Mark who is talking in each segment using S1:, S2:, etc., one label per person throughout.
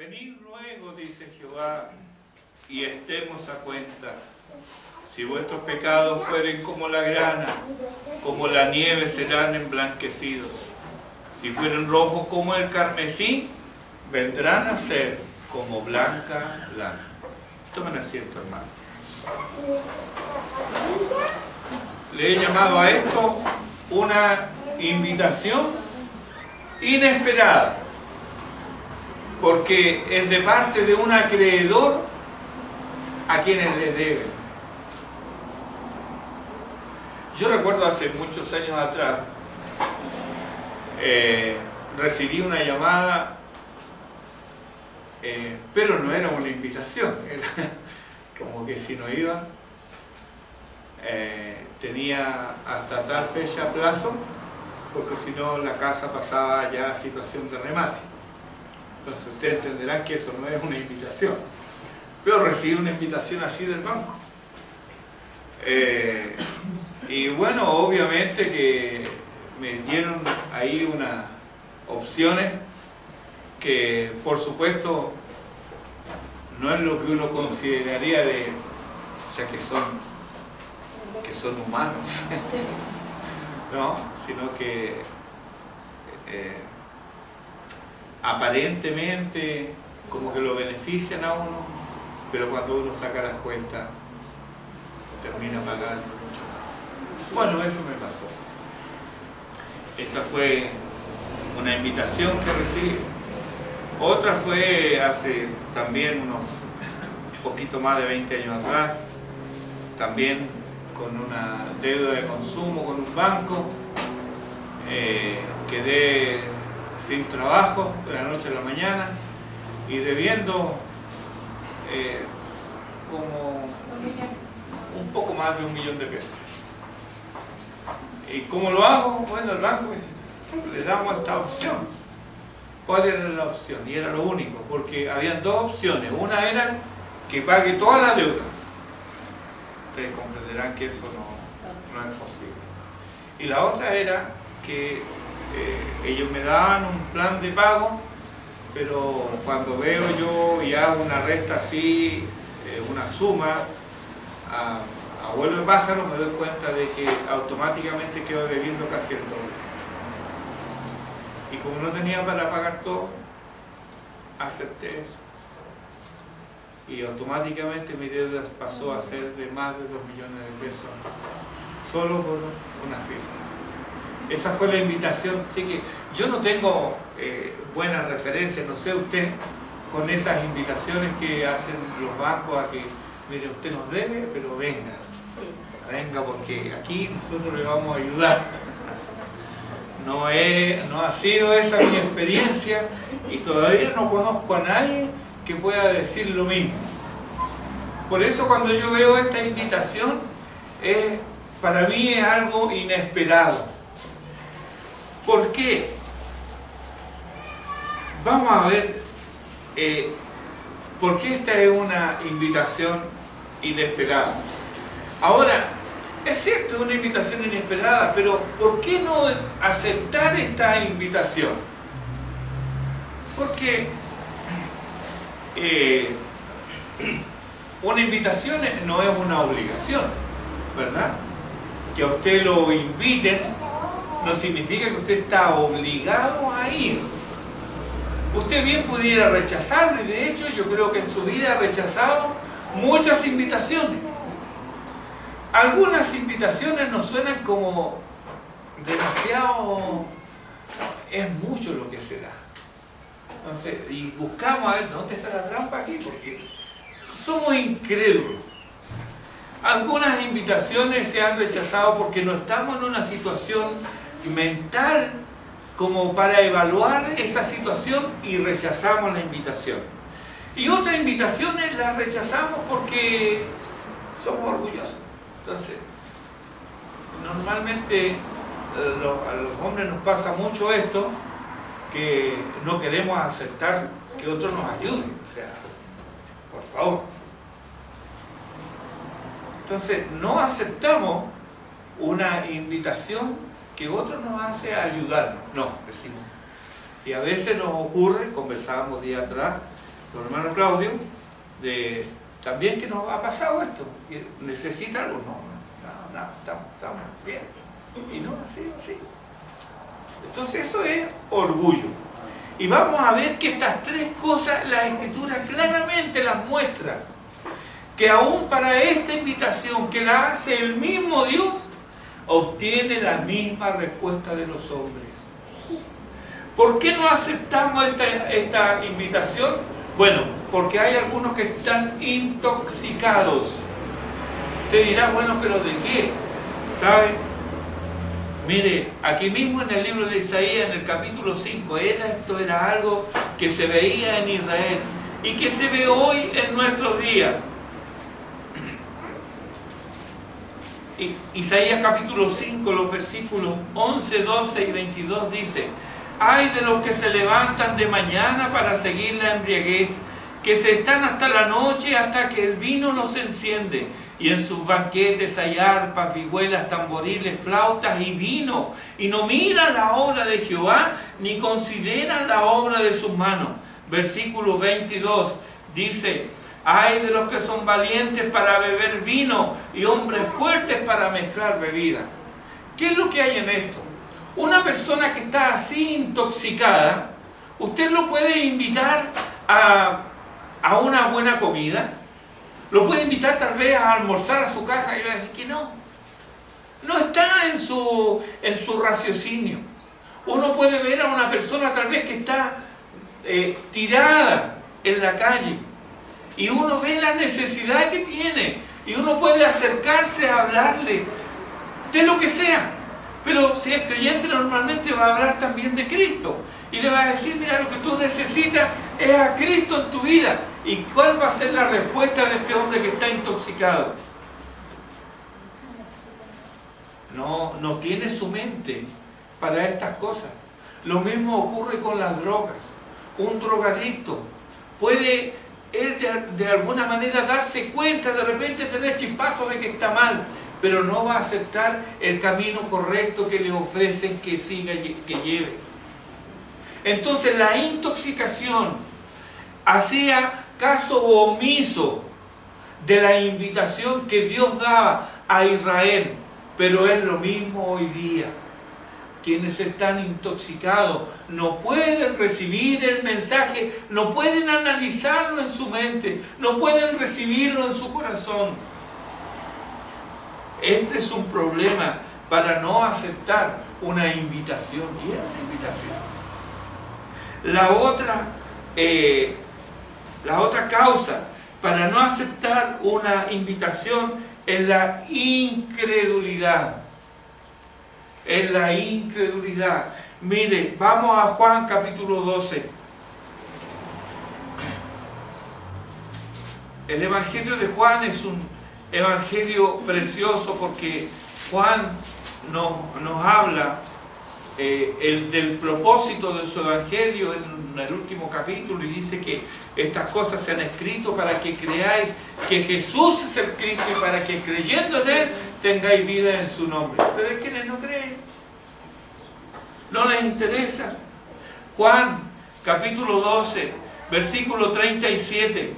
S1: Venid luego, dice Jehová, y estemos a cuenta. Si vuestros pecados fueren como la grana, como la nieve serán emblanquecidos. Si fueren rojos como el carmesí, vendrán a ser como blanca lana. Tomen asiento, hermano. Le he llamado a esto una invitación inesperada, porque es de parte de un acreedor a quienes le deben. Yo recuerdo hace muchos años atrás, recibí una llamada, pero no era una invitación, era como que si no iba, tenía hasta tal fecha plazo, porque si no la casa pasaba ya a situación de remate. Entonces ustedes entenderán que eso no es una invitación, pero recibí una invitación así del banco. Y bueno, obviamente que me dieron ahí unas opciones que por supuesto no es lo que uno consideraría ya que son humanos, ¿no? Sino que aparentemente como que lo benefician a uno, pero cuando uno saca las cuentas termina pagando mucho más. Bueno, eso me pasó. Esa fue una invitación que recibí. Otra fue hace también unos poquito más de 20 años atrás, también con una deuda de consumo con un banco. Quedé sin trabajo de la noche a la mañana y debiendo como un poco más de 1 millón de pesos. ¿Y cómo lo hago? Bueno, el banco le damos esta opción. ¿Cuál era la opción? Y era lo único, porque habían dos opciones. Una era que pague toda la deuda. Ustedes comprenderán que eso no es posible. Y la otra era que ellos me daban un plan de pago, pero cuando veo yo y hago una resta así, una suma, a vuelo de pájaro, me doy cuenta de que automáticamente quedo debiendo casi el doble. Y como no tenía para pagar todo, acepté eso. Y automáticamente mi deuda pasó a ser de más de 2 millones de pesos, solo por una firma. Esa fue la invitación. Así que yo no tengo buenas referencias, no sé usted, con esas invitaciones que hacen los bancos a que, mire, usted nos debe, pero venga. Venga, porque aquí nosotros le vamos a ayudar. No ha sido esa mi experiencia y todavía no conozco a nadie que pueda decir lo mismo. Por eso cuando yo veo esta invitación, para mí es algo inesperado. ¿Por qué? Vamos a ver por qué esta es una invitación inesperada. Ahora, es cierto, es una invitación inesperada, pero ¿por qué no aceptar esta invitación? Porque una invitación no es una obligación, ¿verdad? Que a usted lo inviten no significa que usted está obligado a ir. Usted bien pudiera rechazarlo, y de hecho yo creo que en su vida ha rechazado muchas invitaciones. Algunas invitaciones nos suenan como demasiado, es mucho lo que se da. Entonces, y buscamos a ver dónde está la trampa aquí, porque somos incrédulos. Algunas invitaciones se han rechazado porque no estamos en una situación mental como para evaluar esa situación y rechazamos la invitación. Y otras invitaciones las rechazamos porque somos orgullosos. Entonces, normalmente a los hombres nos pasa mucho esto, que no queremos aceptar que otros nos ayuden. O sea, por favor. Entonces, no aceptamos una invitación que otro nos hace a ayudarnos. No, decimos. Y a veces nos ocurre, conversábamos día atrás, Don hermano Claudio, también que nos ha pasado esto, que necesita algo, no, estamos bien, y no, así. Entonces eso es orgullo. Y vamos a ver que estas tres cosas la Escritura claramente las muestra, que aún para esta invitación que la hace el mismo Dios, obtiene la misma respuesta de los hombres. ¿Por qué no aceptamos esta invitación? Bueno, porque hay algunos que están intoxicados. Usted dirá, bueno, pero ¿de qué? ¿Sabe? Mire, aquí mismo en el libro de Isaías, en el capítulo 5, esto era algo que se veía en Israel y que se ve hoy en nuestros días. Isaías capítulo 5, los versículos 11, 12 y 22 dice: ay de los que se levantan de mañana para seguir la embriaguez, que se están hasta la noche, hasta que el vino los enciende, y en sus banquetes hay arpas, vihuelas, tamboriles, flautas y vino, y no miran la obra de Jehová, ni consideran la obra de sus manos. Versículo 22 dice: ay de los que son valientes para beber vino y hombres fuertes para mezclar bebida. ¿Qué es lo que hay en esto? Una persona que está así intoxicada, usted lo puede invitar a una buena comida, lo puede invitar tal vez a almorzar a su casa, y va a decir que no está en su raciocinio. Uno puede ver a una persona tal vez que está tirada en la calle, y uno ve la necesidad que tiene, y uno puede acercarse a hablarle de lo que sea. Pero si es creyente, normalmente va a hablar también de Cristo. Y le va a decir: mira, lo que tú necesitas es a Cristo en tu vida. ¿Y cuál va a ser la respuesta de este hombre que está intoxicado? No tiene su mente para estas cosas. Lo mismo ocurre con las drogas. Un drogadicto puede él de alguna manera darse cuenta, de repente tener chispazos de que está mal, pero no va a aceptar el camino correcto que le ofrecen que siga, que lleve. Entonces la intoxicación hacía caso omiso de la invitación que Dios daba a Israel, pero es lo mismo hoy día. Quienes están intoxicados no pueden recibir el mensaje, no pueden analizarlo en su mente, no pueden recibirlo en su corazón. Este es un problema para no aceptar una invitación. Y es una invitación. La otra causa para no aceptar una invitación es la incredulidad. Es la incredulidad. Mire, vamos a Juan capítulo 12. El Evangelio de Juan es un evangelio precioso porque Juan nos habla del propósito de su evangelio en el último capítulo, y dice que estas cosas se han escrito para que creáis que Jesús es el Cristo, y para que creyendo en Él tengáis vida en su nombre. Pero hay quienes no creen, no les interesa. Juan capítulo 12 versículo 37.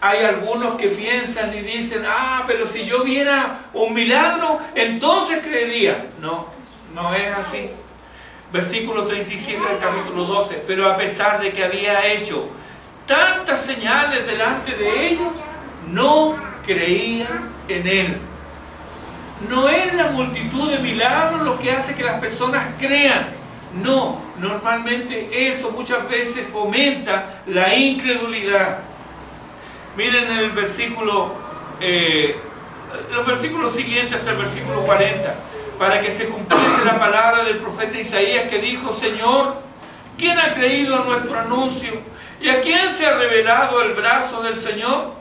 S1: Hay algunos que piensan y dicen: pero si yo viera un milagro, entonces creería. No es así. Versículo 37 del capítulo 12. Pero a pesar de que había hecho tantas señales delante de ellos, no creían en Él. No es la multitud de milagros lo que hace que las personas crean. No, normalmente eso muchas veces fomenta la incredulidad. Miren el versículo, los versículos siguientes hasta el versículo 40, para que se cumpliese la palabra del profeta Isaías, que dijo: Señor, ¿quién ha creído a nuestro anuncio? ¿Y a quién se ha revelado el brazo del Señor?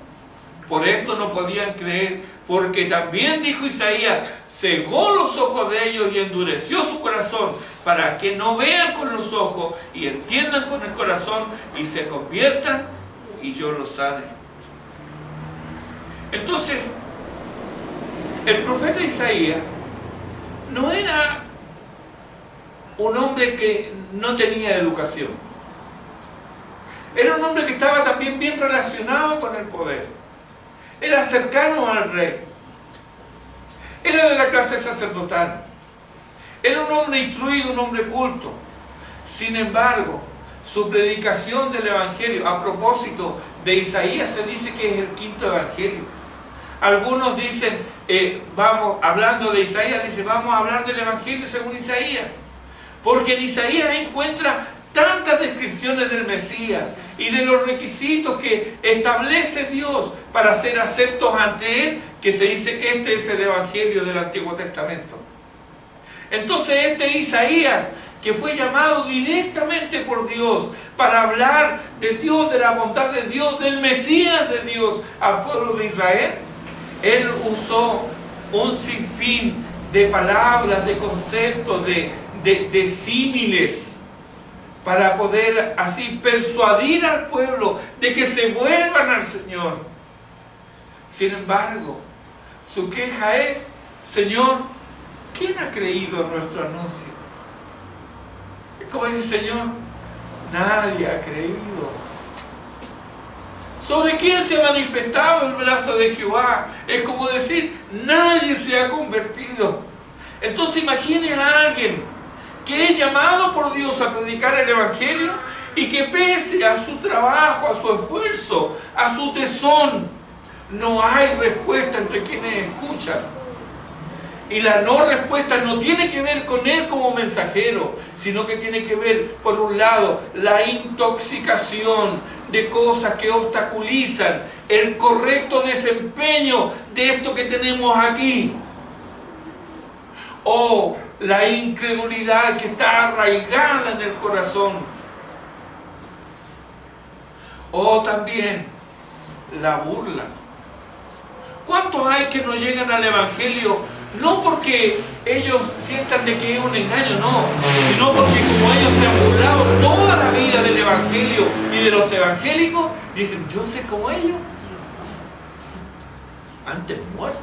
S1: Por esto no podían creer, porque también dijo Isaías: cegó los ojos de ellos y endureció su corazón, para que no vean con los ojos y entiendan con el corazón y se conviertan y yo los sane. Entonces, el profeta Isaías no era un hombre que no tenía educación. Era un hombre que estaba también bien relacionado con el poder. Era cercano al rey. Era de la clase sacerdotal. Era un hombre instruido, un hombre culto. Sin embargo, su predicación del Evangelio, a propósito de Isaías, se dice que es el quinto Evangelio. Algunos dicen, hablando de Isaías, dicen, vamos a hablar del Evangelio según Isaías. Porque en Isaías encuentra tantas descripciones del Mesías y de los requisitos que establece Dios para ser aceptos ante Él, que se dice, este es el Evangelio del Antiguo Testamento. Entonces este Isaías, que fue llamado directamente por Dios para hablar de Dios, de la bondad de Dios, del Mesías de Dios al pueblo de Israel, él usó un sinfín de palabras, de conceptos, de símiles, para poder así persuadir al pueblo de que se vuelvan al Señor. Sin embargo, su queja es, Señor, ¿quién ha creído nuestro anuncio? Es como dice el Señor, nadie ha creído. ¿Sobre quién se ha manifestado el brazo de Jehová? Es como decir, nadie se ha convertido. Entonces imagine a alguien que es llamado por Dios a predicar el Evangelio y que pese a su trabajo, a su esfuerzo, a su tesón, no hay respuesta entre quienes escuchan. Y la no respuesta no tiene que ver con él como mensajero, sino que tiene que ver, por un lado, la intoxicación de cosas que obstaculizan el correcto desempeño de esto que tenemos aquí. O la incredulidad que está arraigada en el corazón. O también la burla. ¿Cuántos hay que no llegan al Evangelio? No porque ellos sientan de que es un engaño, no, sino porque como ellos se han burlado toda la vida del Evangelio y de los evangélicos, dicen, yo sé como ellos, antes muertos.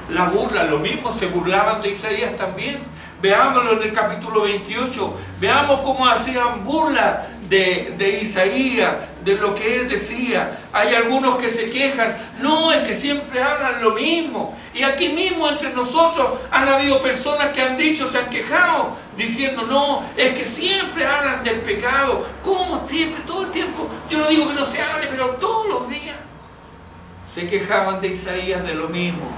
S1: La burla, lo mismo, se burlaban de Isaías también. Veámoslo en el capítulo 28, veamos cómo hacían burla de Isaías, de lo que él decía. Hay algunos que se quejan, no, es que siempre hablan lo mismo. Y aquí mismo entre nosotros han habido personas que han dicho, se han quejado, diciendo, no, es que siempre hablan del pecado. ¿Cómo siempre, todo el tiempo? Yo no digo que no se hable, pero todos los días. Se quejaban de Isaías de lo mismo.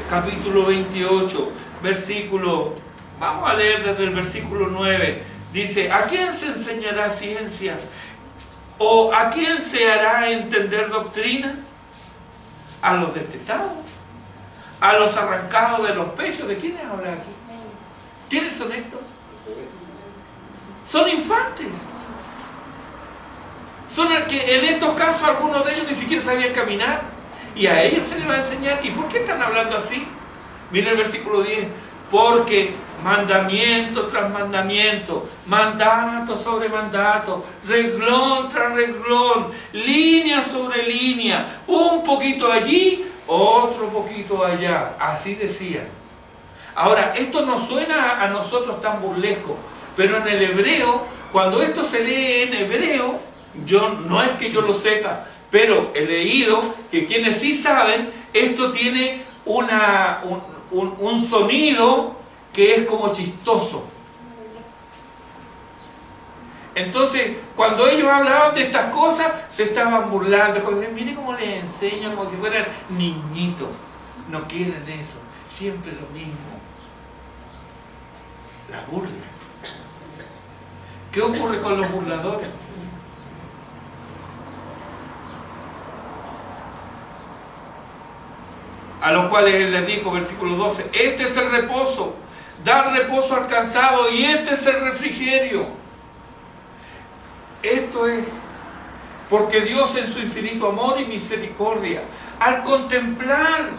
S1: Capítulo 28, versículo, vamos a leer desde el versículo 9, dice, ¿a quién se enseñará ciencia? ¿O a quién se hará entender doctrina? ¿A los destetados? ¿A los arrancados de los pechos? ¿De quiénes habla aquí? ¿Quiénes son estos? Son infantes. Son que en estos casos algunos de ellos ni siquiera sabían caminar. Y a ellos se les va a enseñar. ¿Y por qué están hablando así? Mira el versículo 10. Porque mandamiento tras mandamiento, mandato sobre mandato, reglón tras reglón, línea sobre línea, un poquito allí, otro poquito allá. Así decían. Ahora, esto no suena a nosotros tan burlesco, pero en el hebreo, cuando esto se lee en hebreo, no es que yo lo sepa, pero he leído que quienes sí saben, esto tiene un sonido que es como chistoso. Entonces, cuando ellos hablaban de estas cosas, se estaban burlando. Mire cómo les enseñan, como si fueran niñitos. No quieren eso, siempre lo mismo. La burla. ¿Qué ocurre con los burladores? A los cuales él les dijo, versículo 12, este es el reposo, dar reposo al cansado, y este es el refrigerio. Esto es porque Dios en su infinito amor y misericordia, al contemplar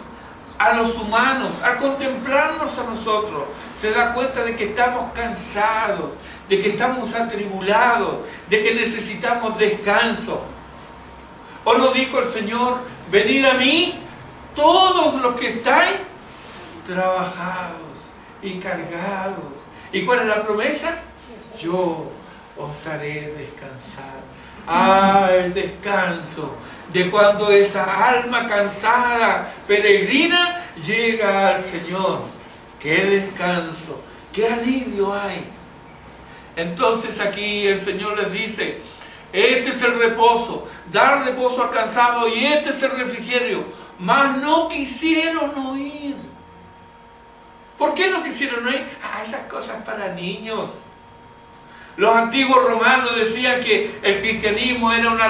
S1: a los humanos, al contemplarnos a nosotros, se da cuenta de que estamos cansados, de que estamos atribulados, de que necesitamos descanso. ¿O no dijo el Señor, venid a mí, todos los que estáis trabajados y cargados? ¿Y cuál es la promesa? Yo os haré descansar. Ah, el descanso de cuando esa alma cansada, peregrina, llega al Señor. ¡Qué descanso! ¡Qué alivio hay! Entonces aquí el Señor les dice, este es el reposo, dar reposo al cansado, y este es el refrigerio. Mas no quisieron oír. ¿Por qué no quisieron oír? Esas cosas para niños. Los antiguos romanos decían que el cristianismo era una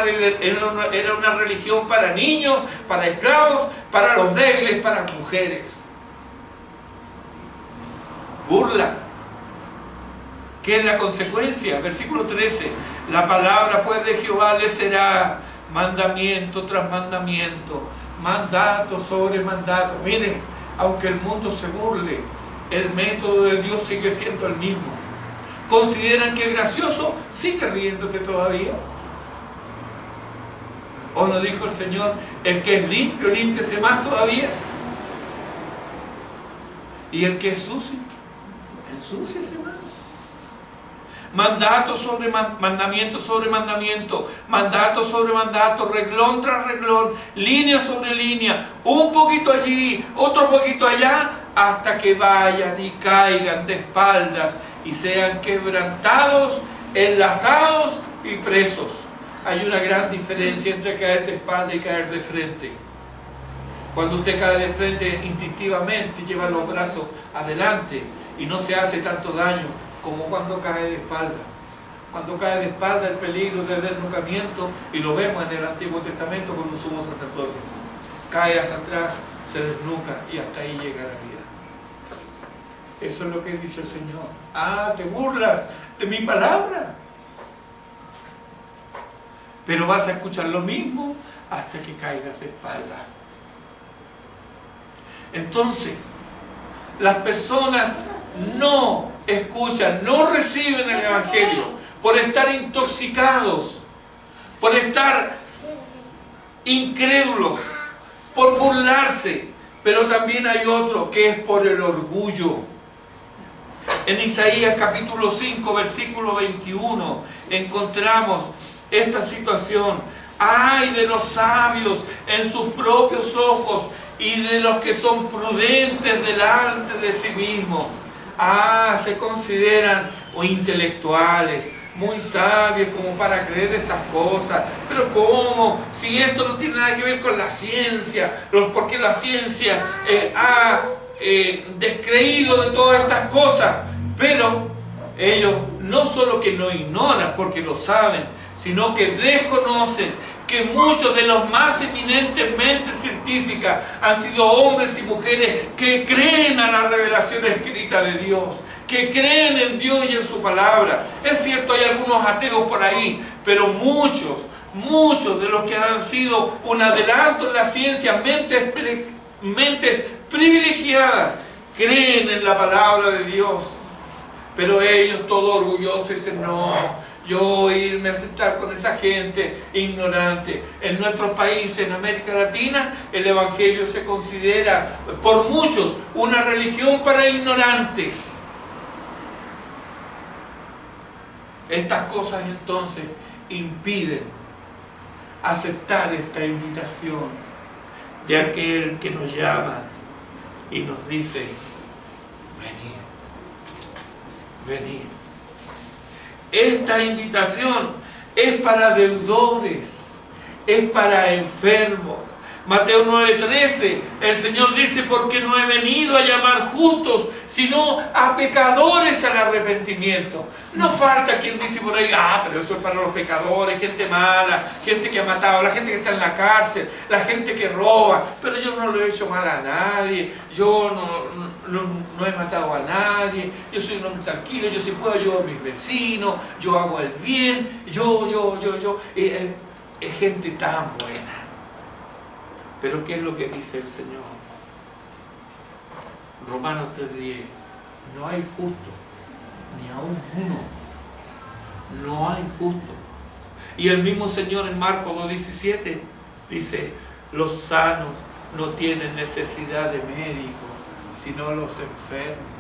S1: religión para niños, para esclavos, para los débiles, para mujeres. Burla. ¿Qué es la consecuencia? Versículo 13. La palabra pues de Jehová le será mandamiento tras mandamiento, mandato sobre mandato. Miren, aunque el mundo se burle, el método de Dios sigue siendo el mismo. ¿Consideran que es gracioso? Sigue riéndote todavía. ¿O no dijo el Señor, el que es limpio, límpiese más todavía? Y el que es sucio, ensúciese más. Mandato sobre mandamiento sobre mandamiento, mandato sobre mandato, reglón tras reglón, línea sobre línea, un poquito allí, otro poquito allá, hasta que vayan y caigan de espaldas y sean quebrantados, enlazados y presos. Hay una gran diferencia entre caer de espalda y caer de frente. Cuando usted cae de frente, instintivamente lleva los brazos adelante y no se hace tanto daño como cuando cae de espalda. Cuando cae de espalda, el peligro de desnucamiento, y lo vemos en el Antiguo Testamento con un sumo sacerdote. Cae hacia atrás, se desnuca y hasta ahí llega la vida. Eso es lo que dice el Señor. Te burlas de mi palabra, pero vas a escuchar lo mismo hasta que caigas de espalda. Entonces, las personas no escuchan, no reciben el Evangelio por estar intoxicados, por estar incrédulos, por burlarse, pero también hay otro que es por el orgullo. En Isaías capítulo 5, versículo 21, encontramos esta situación. ¡Ay de los sabios en sus propios ojos y de los que son prudentes delante de sí mismos! Se consideran intelectuales, muy sabios como para creer esas cosas. Pero ¿cómo? Si esto no tiene nada que ver con la ciencia, porque la ciencia ha descreído de todas estas cosas. Pero ellos no solo que no ignoran porque lo saben, sino que desconocen que muchos de los más eminentes mentes científicas han sido hombres y mujeres que creen a la revelación escrita de Dios, que creen en Dios y en su palabra. Es cierto, hay algunos ateos por ahí, pero muchos de los que han sido un adelanto en la ciencia, mentes privilegiadas, creen en la palabra de Dios. Pero ellos, todos orgullosos, dicen: no, yo irme a sentar con esa gente ignorante. En nuestros países, en América Latina, el Evangelio se considera por muchos una religión para ignorantes. Estas cosas entonces impiden aceptar esta invitación de aquel que nos llama y nos dice: venid. Esta invitación es para deudores, es para enfermos. Mateo 9:13, el Señor dice: porque no he venido a llamar justos, sino a pecadores al arrepentimiento. No falta quien dice por ahí: pero eso es para los pecadores, gente mala, gente que ha matado, la gente que está en la cárcel, la gente que roba. Pero yo no le he hecho mal a nadie, yo no he matado a nadie, yo soy un hombre tranquilo, yo si puedo ayudo a mis vecinos, yo hago el bien, yo. Es gente tan buena. Pero ¿qué es lo que dice el Señor? Romanos 3:10: no hay justo, ni aún uno. No hay justo. Y el mismo Señor en Marcos 2:17 dice: los sanos no tienen necesidad de médico, sino los enfermos.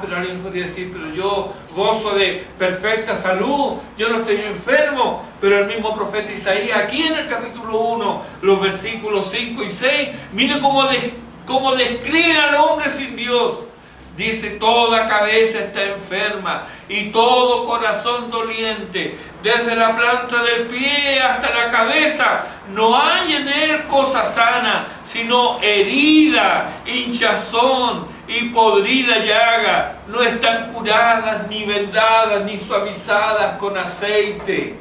S1: Pero alguien podría decir, pero yo gozo de perfecta salud, yo no estoy enfermo. Pero el mismo profeta Isaías, aquí en el capítulo 1, los versículos 5 y 6, miren cómo describe al hombre sin Dios. Dice, toda cabeza está enferma y todo corazón doliente, desde la planta del pie hasta la cabeza. No hay en él cosa sana, sino herida, hinchazón y podrida llaga. No están curadas, ni vendadas, ni suavizadas con aceite.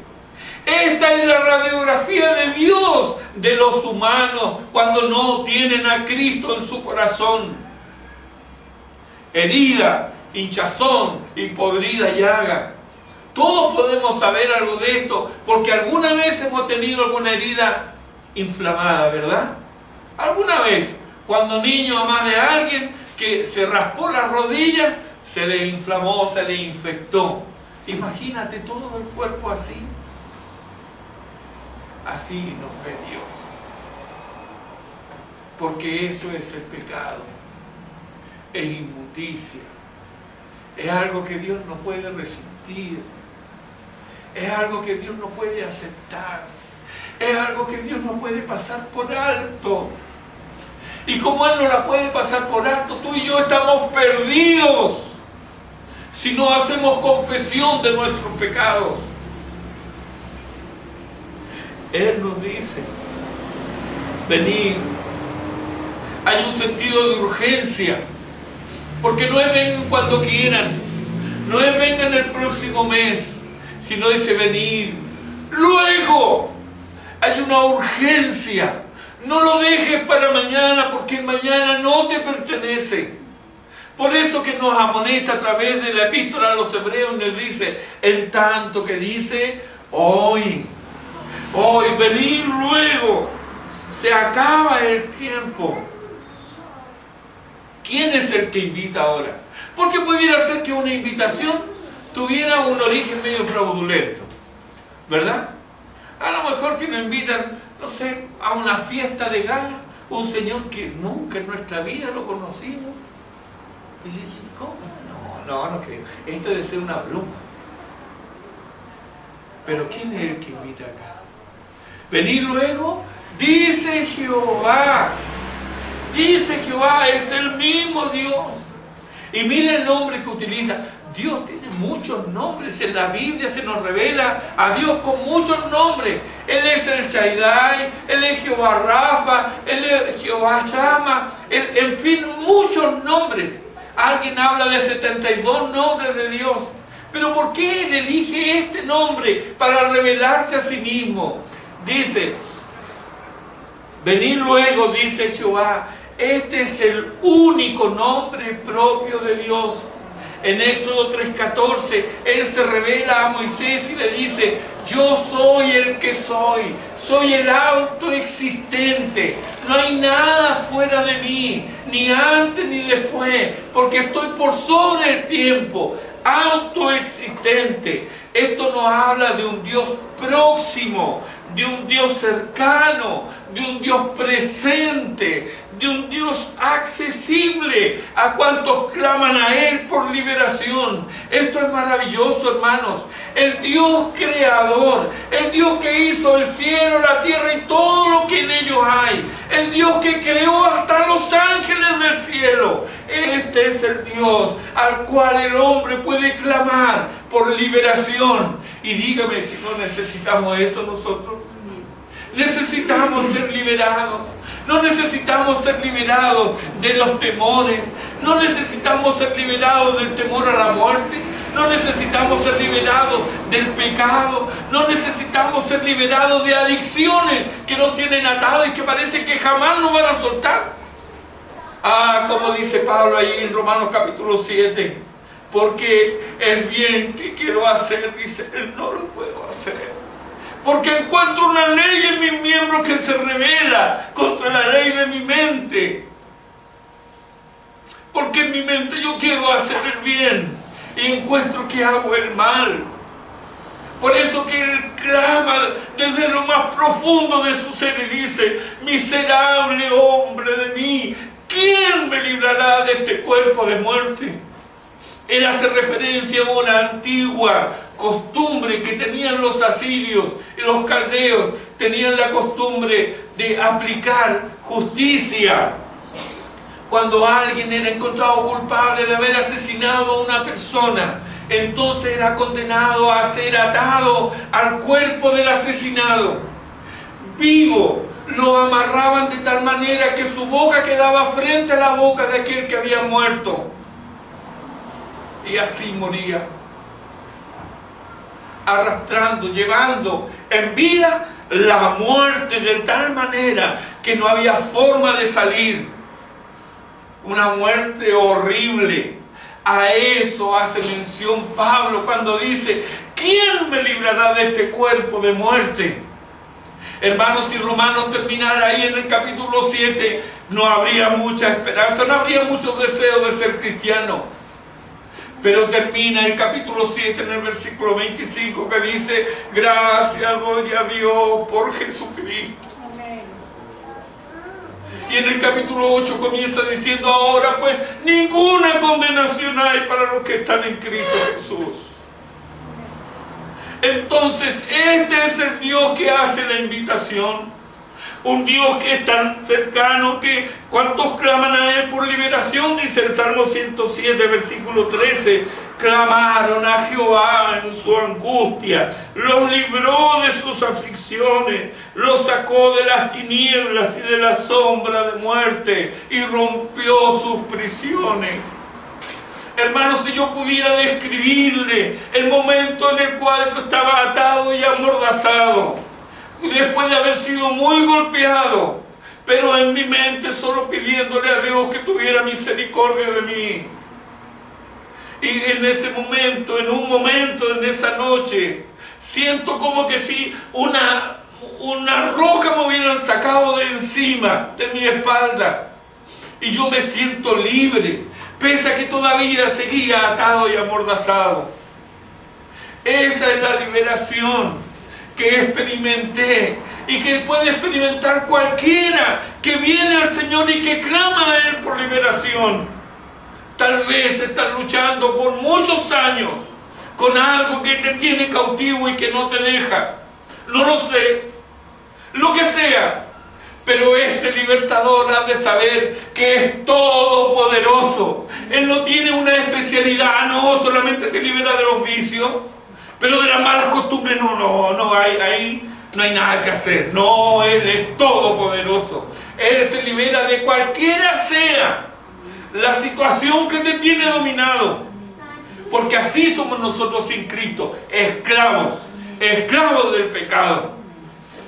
S1: Esta es la radiografía de Dios de los humanos cuando no tienen a Cristo en su corazón. Herida, hinchazón y podrida llaga. Todos podemos saber algo de esto, porque alguna vez hemos tenido alguna herida inflamada, ¿verdad? Alguna vez, cuando niño o más de alguien que se raspó las rodillas, se le inflamó, se le infectó. Imagínate todo el cuerpo así. Así nos ve Dios. Porque eso es el pecado. Es inmundicia, es algo que Dios no puede resistir, es algo que Dios no puede aceptar, es algo que Dios no puede pasar por alto. Y como Él no la puede pasar por alto, tú y yo estamos perdidos si no hacemos confesión de nuestros pecados. Él nos dice, venid. Hay un sentido de urgencia. Porque no es vengan cuando quieran, no es vengan el próximo mes, sino dice venid. Luego hay una urgencia. No lo dejes para mañana, porque el mañana no te pertenece. Por eso que nos amonesta a través de la epístola a los hebreos, nos dice, en tanto que dice, hoy, venid luego, se acaba el tiempo. ¿Quién es el que invita ahora? Porque pudiera ser que una invitación tuviera un origen medio fraudulento, ¿verdad? A lo mejor que nos invitan, no sé, a una fiesta de gala, un señor que nunca en nuestra vida lo conocimos. Y dice, ¿cómo? No creo. Esto debe ser una broma. Pero ¿quién es el que invita acá? Venid luego, dice Jehová. Dice Jehová, es el mismo Dios. Y mira el nombre que utiliza. Dios tiene muchos nombres. En la Biblia se nos revela a Dios con muchos nombres. Él es el Shaddai, Él es Jehová Rafa, Él es Jehová Shama, en fin, muchos nombres. Alguien habla de 72 nombres de Dios. Pero ¿por qué Él elige este nombre? Para revelarse a sí mismo. Dice, venid luego, dice Jehová. Este es el único nombre propio de Dios. En Éxodo 3:14, Él se revela a Moisés y le dice, yo soy el que soy el autoexistente. No hay nada fuera de mí, ni antes ni después, porque estoy por sobre el tiempo, autoexistente. Esto nos habla de un Dios próximo, de un Dios cercano, de un Dios presente, de un Dios accesible a cuantos claman a Él por liberación. Esto es maravilloso, hermanos. El Dios creador, el Dios que hizo el cielo, la tierra y todo lo que en ellos hay, el Dios que creó hasta los ángeles del cielo. Este es el Dios al cual el hombre puede clamar por liberación. Y dígame si no necesitamos eso nosotros. Necesitamos ser liberados. No necesitamos ser liberados de los temores. No necesitamos ser liberados del temor a la muerte. No necesitamos ser liberados del pecado. No necesitamos ser liberados de adicciones que nos tienen atados y que parece que jamás nos van a soltar. Como dice Pablo ahí en Romanos capítulo 7. Porque el bien que quiero hacer, dice él, no lo puedo hacer. Porque encuentro una ley en mis miembros que se revela contra la ley de mi mente. Porque en mi mente yo quiero hacer el bien y encuentro que hago el mal. Por eso que él clama desde lo más profundo de su ser y dice, miserable hombre de mí, ¿quién me librará de este cuerpo de muerte? Era hacer referencia a una antigua costumbre que tenían los asirios y los caldeos. Tenían la costumbre de aplicar justicia. Cuando alguien era encontrado culpable de haber asesinado a una persona, entonces era condenado a ser atado al cuerpo del asesinado. Vivo, lo amarraban de tal manera que su boca quedaba frente a la boca de aquel que había muerto. Y así moría, arrastrando, llevando en vida la muerte de tal manera que no había forma de salir. Una muerte horrible. A eso hace mención Pablo cuando dice: ¿quién me librará de este cuerpo de muerte? Hermanos, si Romanos terminara ahí en el capítulo 7, no habría mucha esperanza, no habría mucho deseo de ser cristiano. Pero termina el capítulo 7 en el versículo 25 que dice: gracias doy a Dios por Jesucristo. Amén. Y en el capítulo 8 comienza diciendo: ahora pues ninguna condenación hay para los que están en Cristo Jesús. Entonces este es el Dios que hace la invitación. Un Dios que es tan cercano que cuantos claman a Él por liberación, dice el Salmo 107, versículo 13, clamaron a Jehová en su angustia, los libró de sus aflicciones, los sacó de las tinieblas y de la sombra de muerte y rompió sus prisiones. Hermanos, si yo pudiera describirle el momento en el cual yo estaba atado y amordazado, después de haber sido muy golpeado, pero en mi mente solo pidiéndole a Dios que tuviera misericordia de mí. Y en ese momento, en esa noche, siento como que si una roca me hubieran sacado de encima de mi espalda. Y yo me siento libre, pese a que todavía seguía atado y amordazado. Esa es la liberación que experimenté y que puede experimentar cualquiera que viene al Señor y que clama a Él por liberación. Tal vez estás luchando por muchos años con algo que te tiene cautivo y que no te deja. No lo sé, lo que sea, pero este libertador ha de saber que es todopoderoso. Él no tiene una especialidad, no solamente te libera de los vicios, pero de las malas costumbres no hay nada que hacer. No, Él es todopoderoso. Él te libera de cualquiera sea la situación que te tiene dominado. Porque así somos nosotros sin Cristo, esclavos del pecado.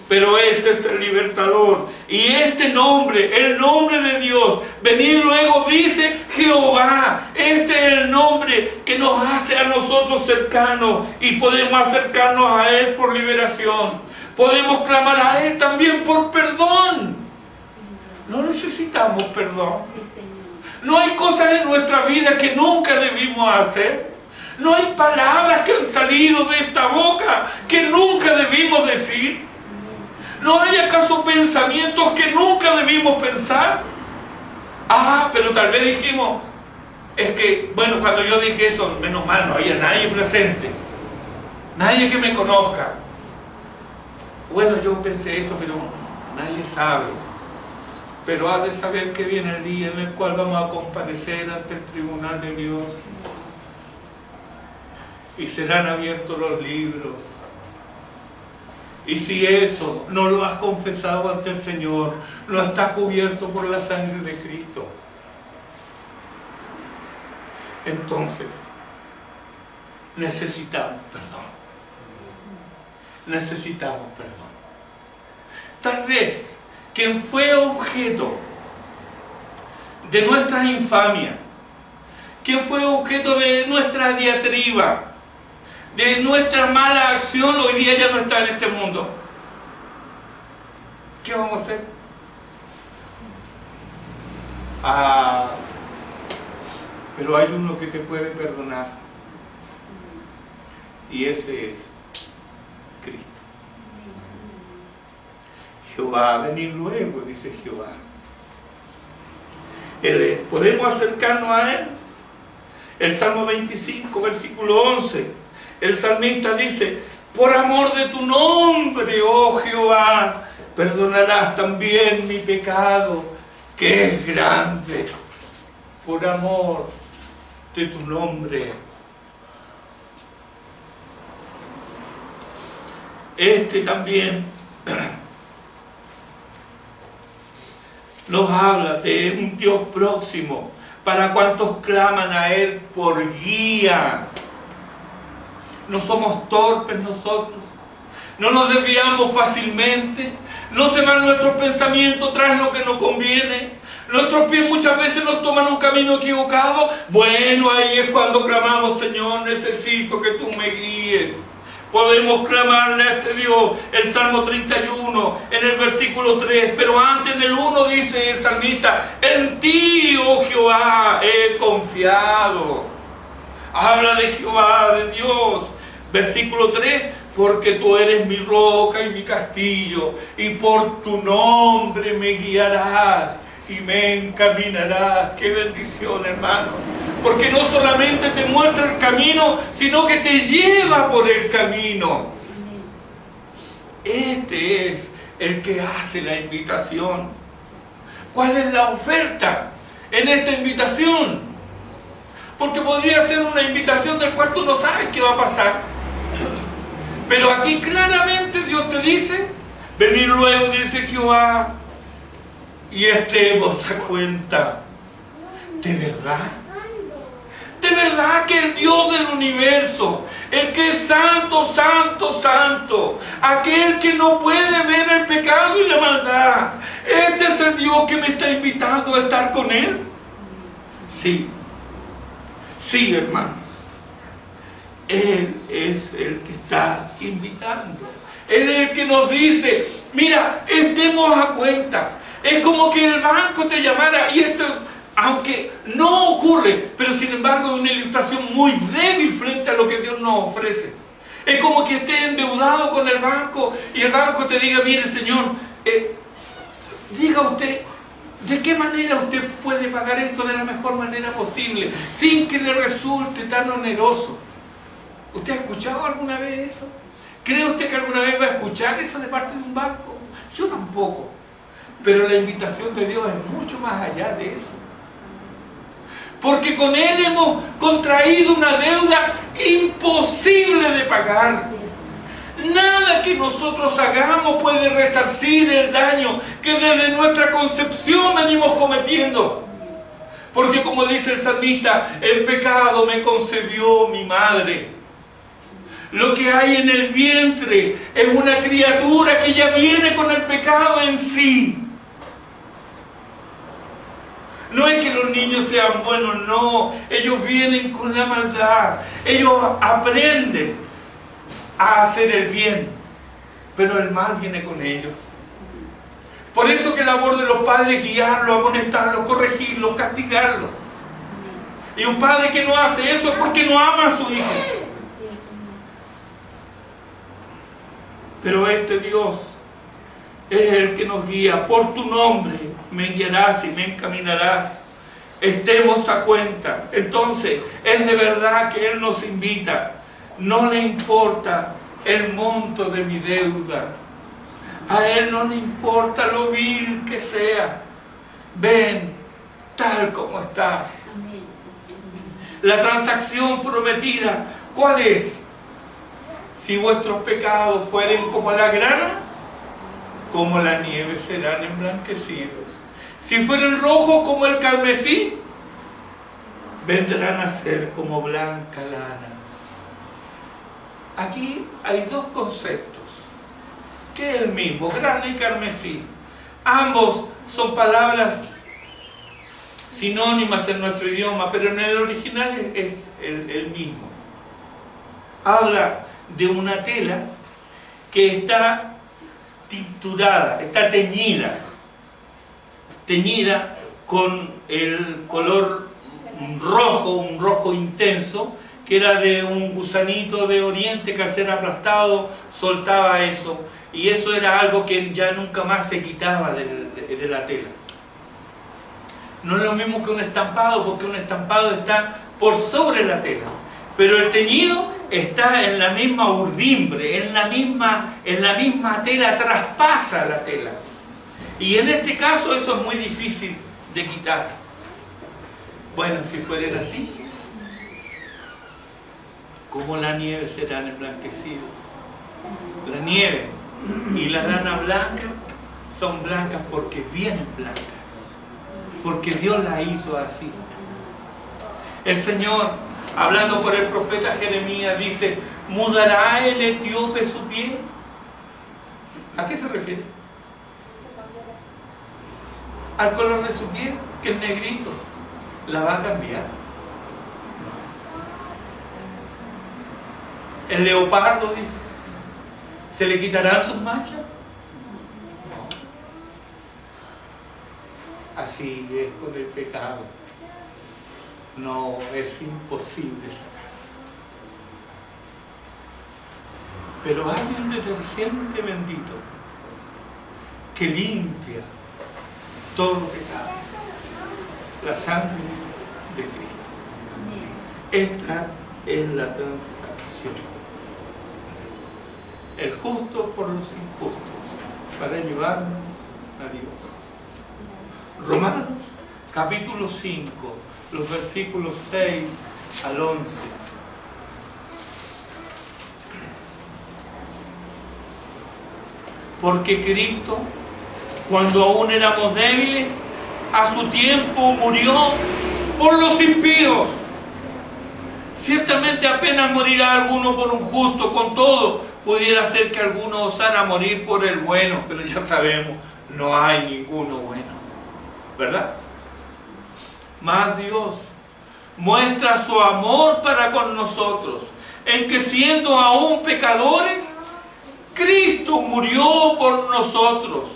S1: Pero este es el libertador. Y este nombre, el nombre de Dios, venir luego dice Jehová. Este es el nombre que nos hace a nosotros cercanos y podemos acercarnos a Él por liberación. Podemos clamar a Él también por perdón. No necesitamos perdón. No hay cosas en nuestra vida que nunca debimos hacer. No hay palabras que han salido de esta boca que nunca debimos decir. ¿No hay acaso pensamientos que nunca debimos pensar? Pero tal vez dijimos, es que, bueno, cuando yo dije eso, menos mal, no había nadie presente, nadie que me conozca. Bueno, yo pensé eso, pero nadie sabe. Pero ha de saber que viene el día en el cual vamos a comparecer ante el tribunal de Dios. Y serán abiertos los libros. Y si eso no lo has confesado ante el Señor, no está cubierto por la sangre de Cristo, entonces necesitamos perdón. Necesitamos perdón. Tal vez quien fue objeto de nuestra infamia, quien fue objeto de nuestra diatriba, de nuestra mala acción, hoy día ya no está en este mundo. ¿Qué vamos a hacer? Pero hay uno que te puede perdonar, y ese es Cristo. Jehová, venid luego, dice Jehová. Él es. Podemos acercarnos a Él El Salmo 25, versículo 11, el salmista dice: por amor de tu nombre, oh Jehová, perdonarás también mi pecado, que es grande. Por amor de tu nombre. Este también nos habla de un Dios próximo para cuantos claman a Él por guía. No somos torpes nosotros, no nos desviamos fácilmente, no se van nuestros pensamientos tras lo que nos conviene. Nuestros pies muchas veces nos toman un camino equivocado. Bueno, ahí es cuando clamamos: Señor, necesito que tú me guíes. Podemos clamarle a este Dios. El Salmo 31, en el versículo 3, pero antes en el 1 dice el salmista: en ti, oh Jehová, he confiado. Habla de Jehová, de Dios. Versículo 3, porque tú eres mi roca y mi castillo, y por tu nombre me guiarás y me encaminarás. ¡Qué bendición, hermano! Porque no solamente te muestra el camino, sino que te lleva por el camino. Este es el que hace la invitación. ¿Cuál es la oferta en esta invitación? Porque podría ser una invitación del cual tú no sabes qué va a pasar. Pero aquí claramente Dios te dice: venid luego, dice Jehová, y estemos a cuenta. ¿De verdad? ¿De verdad que el Dios del universo, el que es santo, santo, santo, aquel que no puede ver el pecado y la maldad, este es el Dios que me está invitando a estar con Él? Sí, sí, hermanos. Él es el que está invitando. Él es el que nos dice: mira, estemos a cuenta. Es como que el banco te llamara, y esto, aunque no ocurre, pero sin embargo es una ilustración muy débil frente a lo que Dios nos ofrece. Es como que estés endeudado con el banco y el banco te diga: mire, señor, diga usted, ¿de qué manera usted puede pagar esto de la mejor manera posible, sin que le resulte tan oneroso? ¿Usted ha escuchado alguna vez eso? ¿Cree usted que alguna vez va a escuchar eso de parte de un banco? Yo tampoco. Pero la invitación de Dios es mucho más allá de eso. Porque con Él hemos contraído una deuda imposible de pagar. Nada que nosotros hagamos puede resarcir el daño que desde nuestra concepción venimos cometiendo. Porque como dice el salmista: el pecado me concebió mi madre. Lo que hay en el vientre es una criatura que ya viene con el pecado en sí. No es que los niños sean buenos, no. Ellos vienen con la maldad. Ellos aprenden a hacer el bien, pero el mal viene con ellos. Por eso que la labor de los padres es guiarlos, amonestarlos, corregirlos, castigarlos. Y un padre que no hace eso es porque no ama a su hijo. Pero este Dios es el que nos guía. Por tu nombre me guiarás y me encaminarás. Estemos a cuenta. Entonces, es de verdad que Él nos invita. No le importa el monto de mi deuda. A Él no le importa lo vil que sea. Ven tal como estás. La transacción prometida, ¿cuál es? Si vuestros pecados fueren como la grana, como la nieve serán emblanquecidos. Si fueren rojos como el carmesí, vendrán a ser como blanca lana. Aquí hay dos conceptos, que es el mismo, grana y carmesí. Ambos son palabras sinónimas en nuestro idioma, pero en el original es el mismo. Habla de una tela que está tinturada, está teñida con el color rojo, un rojo intenso, que era de un gusanito de oriente que al ser aplastado soltaba eso, y eso era algo que ya nunca más se quitaba de la tela. No es lo mismo que un estampado, porque un estampado está por sobre la tela. Pero el teñido está en la misma urdimbre, en la misma tela, traspasa la tela. Y en este caso eso es muy difícil de quitar. Bueno, si fueran así, como la nieve serán emblanquecidos. La nieve y la lana blanca son blancas porque vienen blancas, porque Dios la hizo así. El Señor, hablando por el profeta Jeremías, dice: ¿mudará el etíope su piel? ¿A qué se refiere? Al color de su piel, que es negrito. ¿La va a cambiar? El leopardo, dice, ¿se le quitarán sus manchas? No. Así es con el pecado. No, es imposible sacar. Pero hay un detergente bendito que limpia todo pecado. La sangre de Cristo. Esta es la transacción. El justo por los injustos, para llevarnos a Dios. Romanos, capítulo 5, los versículos 6 al 11. Porque Cristo, cuando aún éramos débiles, a su tiempo murió por los impíos. Ciertamente apenas morirá alguno por un justo, con todo pudiera ser que alguno osara morir por el bueno, pero ya sabemos, no hay ninguno bueno, ¿verdad? Mas Dios muestra su amor para con nosotros, en que siendo aún pecadores, Cristo murió por nosotros.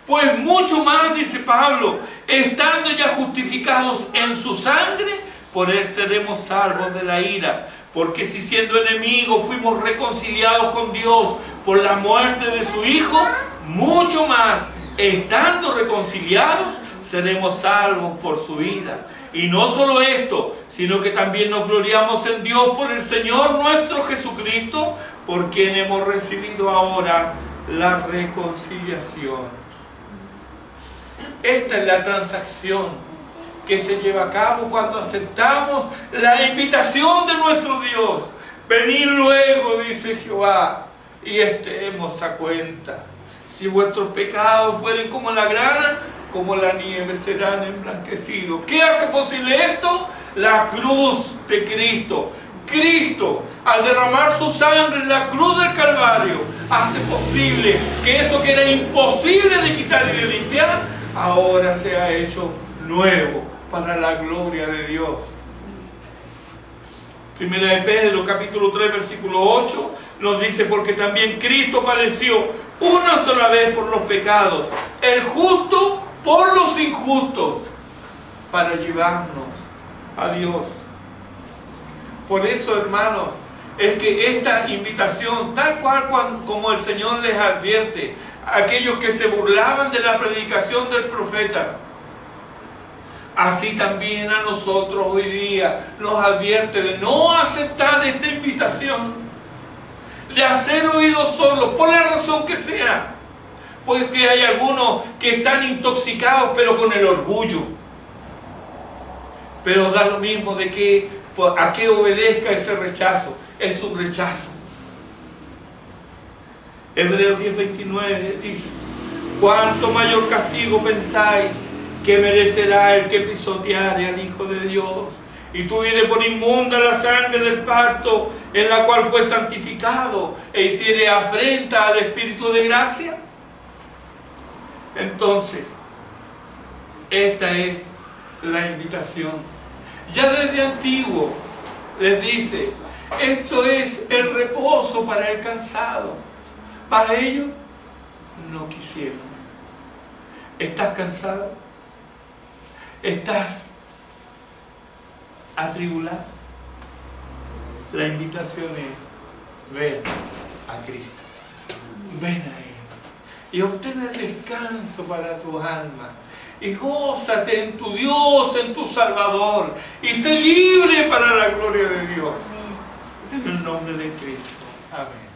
S1: Pues mucho más, dice Pablo, estando ya justificados en su sangre, por él seremos salvos de la ira. Porque si siendo enemigos fuimos reconciliados con Dios por la muerte de su Hijo, mucho más, estando reconciliados, seremos salvos por su vida. Y no solo esto, sino que también nos gloriamos en Dios por el Señor nuestro Jesucristo, por quien hemos recibido ahora la reconciliación. Esta es la transacción que se lleva a cabo cuando aceptamos la invitación de nuestro Dios. Venid luego, dice Jehová, y estemos a cuenta. Si vuestros pecados fueren como la grana, como la nieve serán emblanquecidos. ¿Qué hace posible esto? La cruz de Cristo. Cristo, al derramar su sangre en la cruz del Calvario, hace posible que eso que era imposible de quitar y de limpiar, ahora se ha hecho nuevo para la gloria de Dios. Primera de Pedro, capítulo 3, versículo 8, nos dice: porque también Cristo padeció una sola vez por los pecados, el justo por los injustos, para llevarnos a Dios. Por eso, hermanos, es que esta invitación, tal cual como el Señor les advierte a aquellos que se burlaban de la predicación del profeta, así también a nosotros hoy día nos advierte de no aceptar esta invitación, de hacer oídos sordos, por la razón que sea. Porque hay algunos que están intoxicados, pero con el orgullo. Pero da lo mismo de que a qué obedezca ese rechazo. Es un rechazo. Hebreos 10:29 dice: ¿cuánto mayor castigo pensáis que merecerá el que pisoteare al Hijo de Dios y tuviere por inmunda la sangre del pacto en la cual fue santificado e hiciere afrenta al Espíritu de gracia? Entonces, esta es la invitación. Ya desde antiguo les dice: esto es el reposo para el cansado. Mas ellos no quisieron. ¿Estás cansado? ¿Estás atribulado? La invitación es: ven a Cristo, ven a Él y obtén el descanso para tu alma y gózate en tu Dios, en tu Salvador, y sé libre para la gloria de Dios. En el nombre de Cristo. Amén.